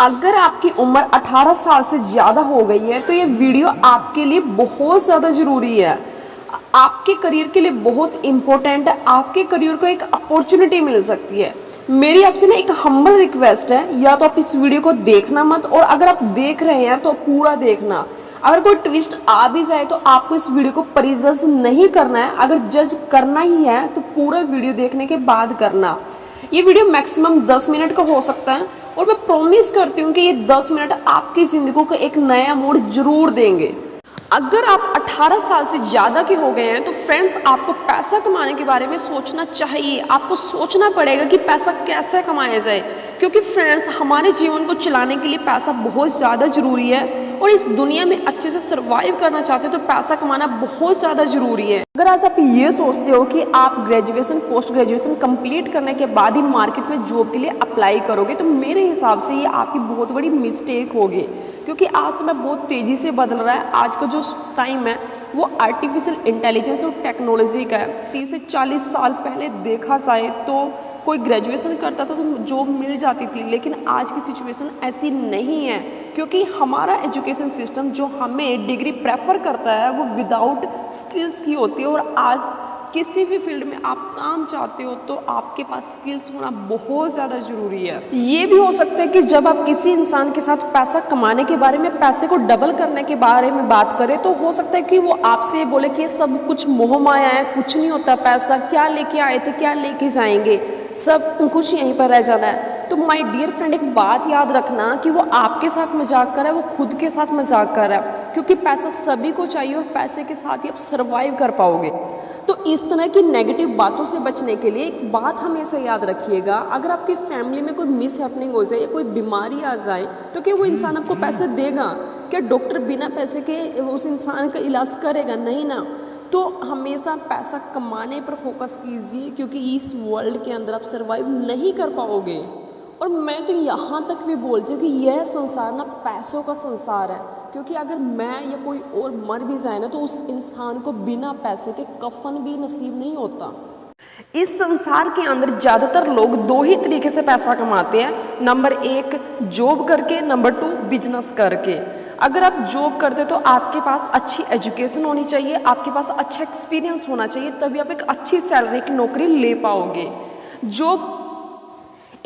अगर आपकी उम्र 18 साल से ज़्यादा हो गई है तो ये वीडियो आपके लिए बहुत ज़्यादा ज़रूरी है। आपके करियर के लिए बहुत इम्पोर्टेंट है। आपके करियर को एक अपॉर्चुनिटी मिल सकती है। मेरी आपसे ना एक हम्बल रिक्वेस्ट है, या तो आप इस वीडियो को देखना मत, और अगर आप देख रहे हैं तो पूरा देखना। अगर कोई ट्विस्ट आ भी जाए तो आपको इस वीडियो को प्रीजज नहीं करना है। अगर जज करना ही है तो पूरा वीडियो देखने के बाद करना। ये वीडियो मैक्सिमम 10 मिनट का हो सकता है, और मैं प्रॉमिस करती हूँ कि ये 10 मिनट आपकी ज़िंदगी को एक नया मोड़ जरूर देंगे। अगर आप 18 साल से ज़्यादा के हो गए हैं तो फ्रेंड्स, आपको पैसा कमाने के बारे में सोचना चाहिए। आपको सोचना पड़ेगा कि पैसा कैसे कमाया जाए, क्योंकि फ्रेंड्स, हमारे जीवन को चलाने के लिए पैसा बहुत ज़्यादा ज़रूरी है, और इस दुनिया में अच्छे से सर्वाइव करना चाहते हो तो पैसा कमाना बहुत ज़्यादा ज़रूरी है। अगर आज आप ये सोचते हो कि आप ग्रेजुएशन पोस्ट ग्रेजुएशन कंप्लीट करने के बाद ही मार्केट में जॉब के लिए अप्लाई करोगे, तो मेरे हिसाब से ये आपकी बहुत बड़ी मिस्टेक होगी, क्योंकि आज समय बहुत तेज़ी से बदल रहा है। आज का जो टाइम है वो आर्टिफिशियल इंटेलिजेंस और टेक्नोलॉजी का है। 30 से 40 साल पहले देखा जाए तो कोई ग्रेजुएशन करता था तो जॉब मिल जाती थी, लेकिन आज की सिचुएशन ऐसी नहीं है, क्योंकि हमारा एजुकेशन सिस्टम जो हमें डिग्री प्रेफर करता है वो विदाउट स्किल्स की होती है। और आज किसी भी फील्ड में आप काम चाहते हो तो आपके पास स्किल्स होना बहुत ज़्यादा ज़रूरी है। ये भी हो सकता है कि जब आप किसी इंसान के साथ पैसा कमाने के बारे में, पैसे को डबल करने के बारे में बात करें, तो हो सकता है कि वो आपसे बोले कि ये सब कुछ मोह माया है, कुछ नहीं होता, पैसा क्या लेके आए थे क्या लेके जाएंगे, सब कुछ यहीं पर रह जाना है। तो माय डियर फ्रेंड, एक बात याद रखना कि वो आपके साथ मजाक कर रहा है, वो खुद के साथ मजाक कर रहा है, क्योंकि पैसा सभी को चाहिए और पैसे के साथ ही आप सर्वाइव कर पाओगे। तो इस तरह की नेगेटिव बातों से बचने के लिए एक बात हमेशा याद रखिएगा, अगर आपकी फैमिली में कोई मिस हैपनिंग हो जाए या कोई बीमारी आ जाए तो क्या वो इंसान आपको पैसे देगा? क्या डॉक्टर बिना पैसे के उस इंसान का इलाज करेगा? नहीं ना। तो हमेशा पैसा कमाने पर फोकस कीजिए, क्योंकि इस वर्ल्ड के अंदर आप सर्वाइव नहीं कर पाओगे। और मैं तो यहाँ तक भी बोलती हूँ कि यह संसार ना पैसों का संसार है, क्योंकि अगर मैं या कोई और मर भी जाए ना तो उस इंसान को बिना पैसे के कफन भी नसीब नहीं होता। इस संसार के अंदर ज़्यादातर लोग दो ही तरीके से पैसा कमाते हैं। नंबर 1 जॉब करके, नंबर 2 बिजनेस करके। अगर आप जॉब करते तो आपके पास अच्छी एजुकेशन होनी चाहिए, आपके पास अच्छा एक्सपीरियंस होना चाहिए, तभी आप एक अच्छी सैलरी की नौकरी ले पाओगे। जॉब,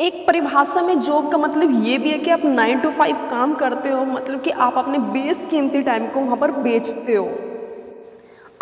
एक परिभाषा में जॉब का मतलब ये भी है कि आप 9 to 5 काम करते हो, मतलब कि आप अपने बेशकीमती टाइम को वहाँ पर बेचते हो।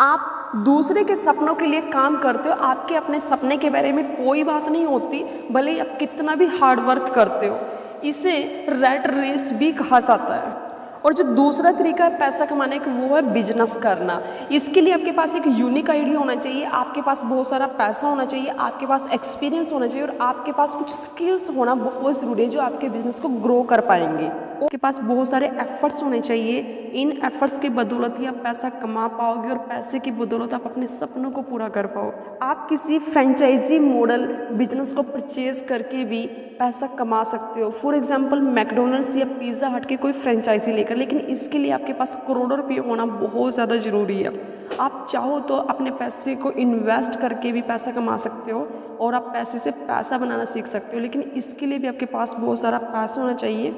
आप दूसरे के सपनों के लिए काम करते हो, आपके अपने सपने के बारे में कोई बात नहीं होती, भले ही आप कितना भी हार्ड वर्क करते हो। इसे रैट रेस भी कहा जाता है। और जो दूसरा तरीका है पैसा कमाने का, वो है बिजनेस करना। इसके लिए आपके पास एक यूनिक आइडिया होना चाहिए, आपके पास बहुत सारा पैसा होना चाहिए, आपके पास एक्सपीरियंस होना चाहिए, और आपके पास कुछ स्किल्स होना बहुत ज़रूरी है जो आपके बिजनेस को ग्रो कर पाएंगे। आपके पास बहुत सारे एफर्ट्स होने चाहिए। इन एफर्ट्स की बदौलत ही आप पैसा कमा पाओगे, और पैसे की बदौलत आप अपने सपनों को पूरा कर पाओ। आप किसी फ्रेंचाइजी मॉडल बिजनेस को परचेज करके भी पैसा कमा सकते हो। फॉर एग्जांपल मैकडोनल्ड्स या पिज़्ज़ा हट के कोई फ्रेंचाइजी लेकर, लेकिन इसके लिए आपके पास करोड़ों रुपये होना बहुत ज़्यादा ज़रूरी है। आप चाहो तो अपने पैसे को इन्वेस्ट करके भी पैसा कमा सकते हो, और आप पैसे से पैसा बनाना सीख सकते हो, लेकिन इसके लिए भी आपके पास बहुत सारा पैसा होना चाहिए।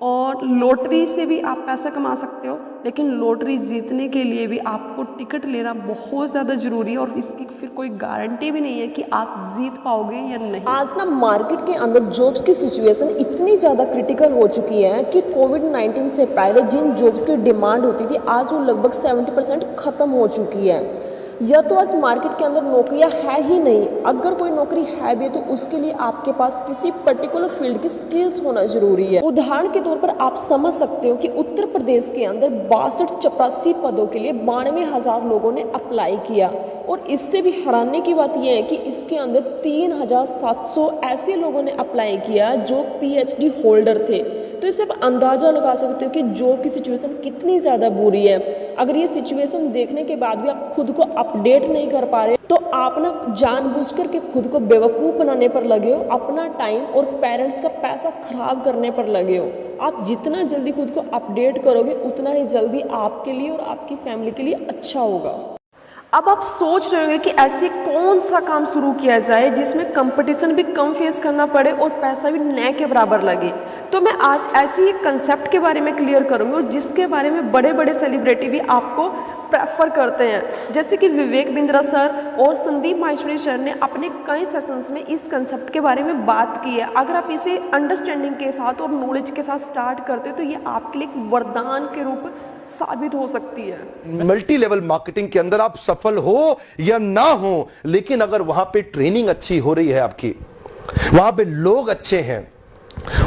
और लॉटरी से भी आप पैसा कमा सकते हो, लेकिन लॉटरी जीतने के लिए भी आपको टिकट लेना बहुत ज़्यादा ज़रूरी है, और इसकी फिर कोई गारंटी भी नहीं है कि आप जीत पाओगे या नहीं। आज ना मार्केट के अंदर जॉब्स की सिचुएशन इतनी ज़्यादा क्रिटिकल हो चुकी है कि कोविड-19 से पहले जिन जॉब्स की डिमांड होती थी, आज वो लगभग 70% ख़त्म हो चुकी है। या तो आज मार्केट के अंदर नौकरियां है ही नहीं। अगर कोई नौकरी है भी तो उसके लिए आपके पास किसी पर्टिकुलर फील्ड की स्किल्स होना जरूरी है। उदाहरण के तौर पर आप समझ सकते हो कि उत्तर प्रदेश के अंदर 62-84 पदों के लिए 92,000 लोगों ने अप्लाई किया, और इससे भी हैरानी की बात यह है कि इसके अंदर 3,700 ऐसे लोगों ने अप्लाई किया जो PhD होल्डर थे। तो इससे आप अंदाज़ा लगा सकते हो कि जॉब की सिचुएशन कितनी ज़्यादा बुरी है। अगर ये सिचुएशन देखने के बाद भी आप खुद को अपडेट नहीं कर पा रहे, तो आप ना जानबूझकर के खुद को बेवकूफ़ बनाने पर लगे हो, अपना टाइम और पेरेंट्स का पैसा खराब करने पर लगे हो। आप जितना जल्दी खुद को अपडेट करोगे, उतना ही जल्दी आपके लिए और आपकी फैमिली के लिए अच्छा होगा। अब आप सोच रहे होंगे कि ऐसे कौन सा काम शुरू किया जाए जिसमें कंपटीशन भी कम फेस करना पड़े और पैसा भी न के बराबर लगे। तो मैं आज ऐसे ही एक कंसेप्ट के बारे में क्लियर करूँगी और जिसके बारे में बड़े बड़े सेलिब्रिटी भी आपको प्रेफर करते हैं, जैसे कि विवेक बिंद्रा सर और संदीप माहेश्वरी सर ने अपने कई सेशंस में इस कंसेप्ट के बारे में बात की है। अगर आप इसे अंडरस्टैंडिंग के साथ और नॉलेज के साथ स्टार्ट करते हो तो ये आपके लिए एक वरदान के रूप साबित हो सकती है। मल्टी लेवल मार्केटिंग के अंदर आप सफल हो या ना हो, लेकिन अगर वहां पे ट्रेनिंग अच्छी हो रही है, आपकी वहां पे लोग अच्छे हैं,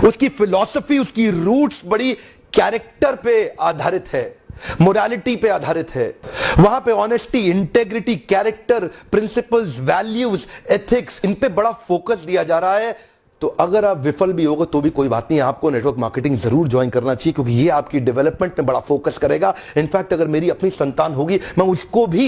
उसकी फिलॉसफी, उसकी रूट्स बड़ी कैरेक्टर पे आधारित है, मोरालिटी पे आधारित है, वहां पे honesty, integrity, character, principles, values, ethics, इन पे बड़ा फोकस दिया जा रहा है, तो अगर आप विफल भी होगे तो भी कोई बात नहीं, आपको नेटवर्क मार्केटिंग जरूर ज्वाइन करना चाहिए, क्योंकि ये आपकी डेवलपमेंट में बड़ा फोकस करेगा। इनफैक्ट अगर मेरी अपनी संतान होगी, मैं उसको भी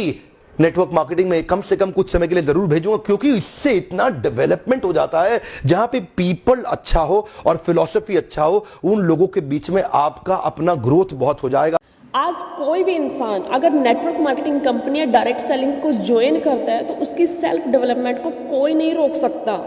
नेटवर्क मार्केटिंग में कम से कम कुछ समय के लिए जरूर भेजूंगा, क्योंकि इससे इतना डेवलपमेंट हो जाता है। जहां पे पीपल अच्छा हो और फिलॉसफी अच्छा हो, उन लोगों के बीच में आपका अपना ग्रोथ बहुत हो जाएगा। आज कोई भी इंसान अगर नेटवर्क मार्केटिंग कंपनी या डायरेक्ट सेलिंग को ज्वाइन करता है तो उसकी सेल्फ डेवलपमेंट को कोई नहीं रोक सकता।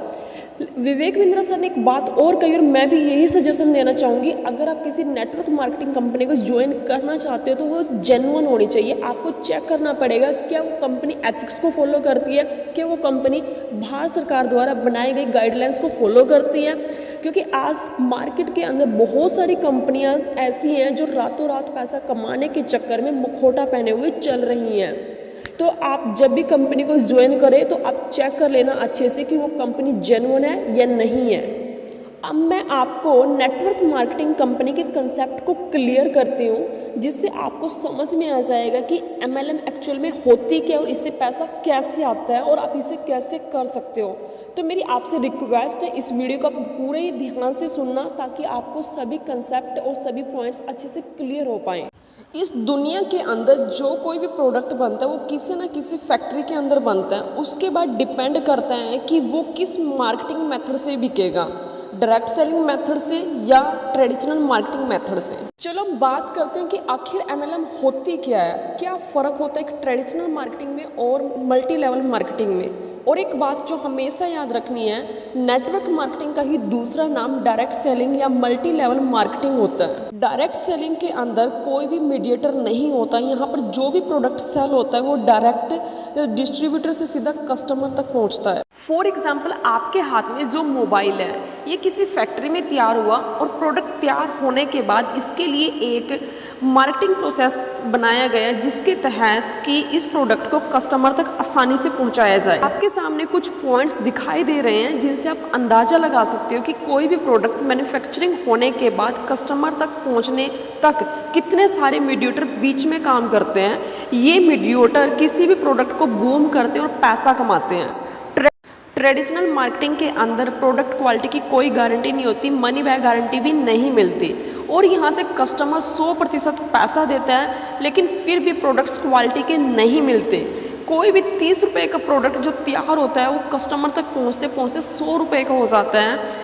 विवेक बिंद्रा सर ने एक बात और कही और मैं भी यही सजेशन देना चाहूँगी, अगर आप किसी नेटवर्क मार्केटिंग कंपनी को ज्वाइन करना चाहते हो तो वो जेन्युइन होनी चाहिए। आपको चेक करना पड़ेगा क्या वो कंपनी एथिक्स को फॉलो करती है, क्या वो कंपनी भारत सरकार द्वारा बनाई गई गाइडलाइंस को फॉलो करती है, क्योंकि आज मार्केट के अंदर बहुत सारी कंपनियाँ ऐसी हैं जो रातों रात पैसा कमाने के चक्कर में मुखौटा पहने हुए चल रही हैं। तो आप जब भी कंपनी को ज्वाइन करें तो आप चेक कर लेना अच्छे से कि वो कंपनी जेन्युइन है या नहीं है। अब मैं आपको नेटवर्क मार्केटिंग कंपनी के कंसेप्ट को क्लियर करती हूँ, जिससे आपको समझ में आ जाएगा कि MLM एक्चुअल में होती क्या और इससे पैसा कैसे आता है और आप इसे कैसे कर सकते हो। तो मेरी आपसे रिक्वेस्ट है, इस वीडियो को आप पूरे ही ध्यान से सुनना ताकि आपको सभी कंसेप्ट और सभी पॉइंट्स अच्छे से क्लियर हो पाएँ। इस दुनिया के अंदर जो कोई भी प्रोडक्ट बनता है वो किसी न किसी फैक्ट्री के अंदर बनता है, उसके बाद डिपेंड करता है कि वो किस मार्केटिंग मेथड से बिकेगा, डायरेक्ट सेलिंग मेथड से या ट्रेडिशनल मार्केटिंग मेथड से। चलो हम बात करते हैं कि आखिर MLM होती क्या है, क्या फ़र्क होता है एक ट्रेडिशनल मार्केटिंग में और मल्टी लेवल मार्केटिंग में। और एक बात जो हमेशा याद रखनी है, नेटवर्क मार्केटिंग का ही दूसरा नाम डायरेक्ट सेलिंग या मल्टी लेवल मार्केटिंग होता है। डायरेक्ट सेलिंग के अंदर कोई भी मीडिएटर नहीं होता, यहाँ पर जो भी प्रोडक्ट सेल होता है वो डायरेक्ट डिस्ट्रीब्यूटर से सीधा कस्टमर तक पहुँचता है। फॉर एग्जाम्पल, आपके हाथ में जो मोबाइल है ये किसी फैक्ट्री में तैयार हुआ और प्रोडक्ट तैयार होने के बाद इसके लिए एक मार्केटिंग प्रोसेस बनाया गया जिसके तहत कि इस प्रोडक्ट को कस्टमर तक आसानी से पहुंचाया जाए। आपके सामने कुछ पॉइंट्स दिखाई दे रहे हैं जिनसे आप अंदाज़ा लगा सकते हो कि कोई भी प्रोडक्ट मैन्युफैक्चरिंग होने के बाद कस्टमर तक पहुंचने तक कितने सारे मीडिएटर बीच में काम करते हैं। ये मीडिएटर किसी भी प्रोडक्ट को बूम करते हैं और पैसा कमाते हैं। ट्रेडिशनल मार्केटिंग के अंदर प्रोडक्ट क्वालिटी की कोई गारंटी नहीं होती, मनी बैक गारंटी भी नहीं मिलती और यहाँ से कस्टमर 100% पैसा देता है, लेकिन फिर भी प्रोडक्ट्स क्वालिटी के नहीं मिलते। कोई भी 30 रुपये का प्रोडक्ट जो तैयार होता है वो कस्टमर तक पहुँचते पहुँचते 100 रुपये का हो जाता है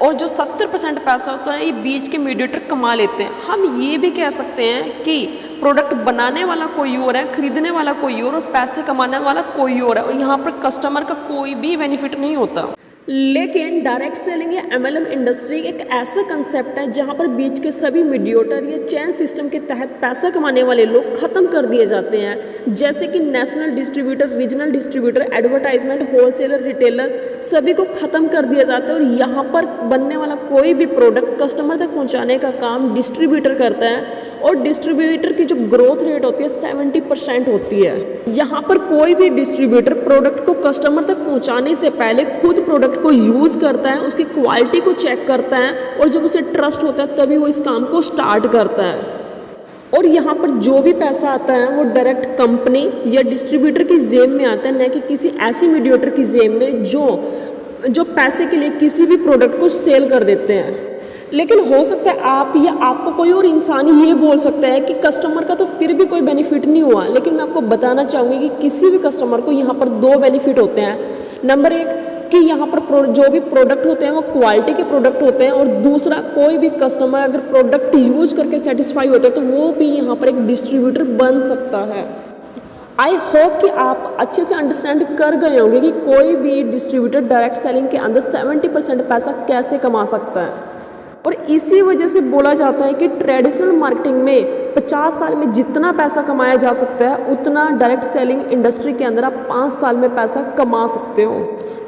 और जो 70% पैसा होता है ये बीच के मीडिएटर कमा लेते हैं। हम ये भी कह सकते हैं कि प्रोडक्ट बनाने वाला कोई और है, खरीदने वाला कोई और पैसे कमाने वाला कोई और है और यहाँ पर कस्टमर का कोई भी बेनिफिट नहीं होता। लेकिन डायरेक्ट सेलिंग या MLM इंडस्ट्री एक ऐसा कंसेप्ट है जहां पर बीच के सभी मीडिएटर या चेन सिस्टम के तहत पैसा कमाने वाले लोग खत्म कर दिए जाते हैं, जैसे कि national distributor, regional distributor, advertisement, wholesaler, retailer, सभी को खत्म कर दिया जाता है और यहाँ पर बनने वाला कोई भी प्रोडक्ट कस्टमर तक पहुँचाने का काम डिस्ट्रीब्यूटर करता है और डिस्ट्रीब्यूटर की जो ग्रोथ रेट होती है 70% होती है। यहाँ पर कोई भी डिस्ट्रीब्यूटर प्रोडक्ट को कस्टमर तक पहुँचाने से पहले खुद प्रोडक्ट को यूज़ करता है, उसकी क्वालिटी को चेक करता है और जब उसे ट्रस्ट होता है तभी वो इस काम को स्टार्ट करता है। और यहाँ पर जो भी पैसा आता है वो डायरेक्ट कंपनी या डिस्ट्रीब्यूटर की जेब में आता है, न कि किसी ऐसी मीडिएटर की जेब में जो पैसे के लिए किसी भी प्रोडक्ट को सेल कर देते हैं। लेकिन हो सकता है आप या आपको कोई और इंसान ये बोल सकता है कि कस्टमर का तो फिर भी कोई बेनिफिट नहीं हुआ, लेकिन मैं आपको बताना चाहूँगी कि किसी भी कस्टमर को यहाँ पर 2 बेनिफिट होते हैं। नंबर 1 कि यहाँ पर जो भी प्रोडक्ट होते हैं वो क्वालिटी के प्रोडक्ट होते हैं और दूसरा, कोई भी कस्टमर अगर प्रोडक्ट यूज़ करके सेटिस्फाई होता है तो वो भी यहाँ पर एक डिस्ट्रीब्यूटर बन सकता है। आई होप कि आप अच्छे से अंडरस्टैंड कर गए होंगे कि कोई भी डिस्ट्रीब्यूटर डायरेक्ट सेलिंग के अंदर 70% पैसा कैसे कमा सकता है। और इसी वजह से बोला जाता है कि ट्रेडिशनल मार्केटिंग में 50 साल में जितना पैसा कमाया जा सकता है उतना डायरेक्ट सेलिंग इंडस्ट्री के अंदर आप 5 साल में पैसा कमा सकते हो,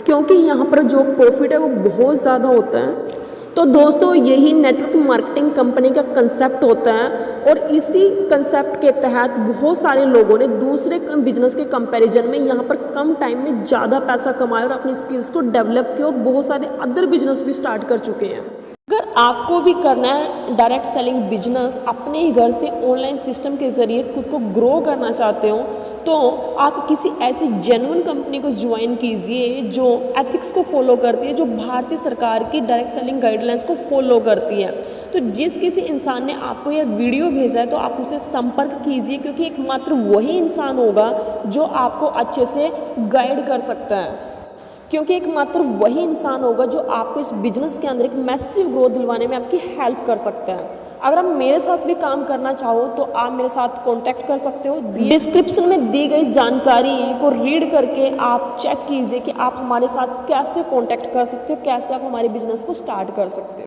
क्योंकि यहाँ पर जो प्रॉफिट है वो बहुत ज़्यादा होता है। तो दोस्तों यही नेटवर्क मार्केटिंग कंपनी का कंसेप्ट होता है और इसी कंसेप्ट के तहत बहुत सारे लोगों ने दूसरे बिजनेस के कंपैरिजन में यहाँ पर कम टाइम में ज़्यादा पैसा कमाया और अपनी स्किल्स को डेवलप किया और बहुत सारे अदर बिजनेस भी स्टार्ट कर चुके हैं। अगर आपको भी करना है डायरेक्ट सेलिंग बिजनेस, अपने ही घर से ऑनलाइन सिस्टम के ज़रिए खुद को ग्रो करना चाहते हो, तो आप किसी ऐसी जेन्युइन कंपनी को ज्वाइन कीजिए जो एथिक्स को फॉलो करती है, जो भारतीय सरकार की डायरेक्ट सेलिंग गाइडलाइंस को फॉलो करती है। तो जिस किसी इंसान ने आपको यह वीडियो भेजा है तो आप उसे संपर्क कीजिए, क्योंकि एकमात्र वही इंसान होगा जो आपको अच्छे से गाइड कर सकता है, क्योंकि एकमात्र वही इंसान होगा जो आपको इस बिजनेस के अंदर एक मैसिव ग्रोथ दिलवाने में आपकी हेल्प कर सकता है। अगर आप मेरे साथ भी काम करना चाहो तो आप मेरे साथ कांटेक्ट कर सकते हो। डिस्क्रिप्शन में दी गई जानकारी को रीड करके आप चेक कीजिए कि आप हमारे साथ कैसे कांटेक्ट कर सकते हो, कैसे आप हमारे बिजनेस को स्टार्ट कर सकते हो।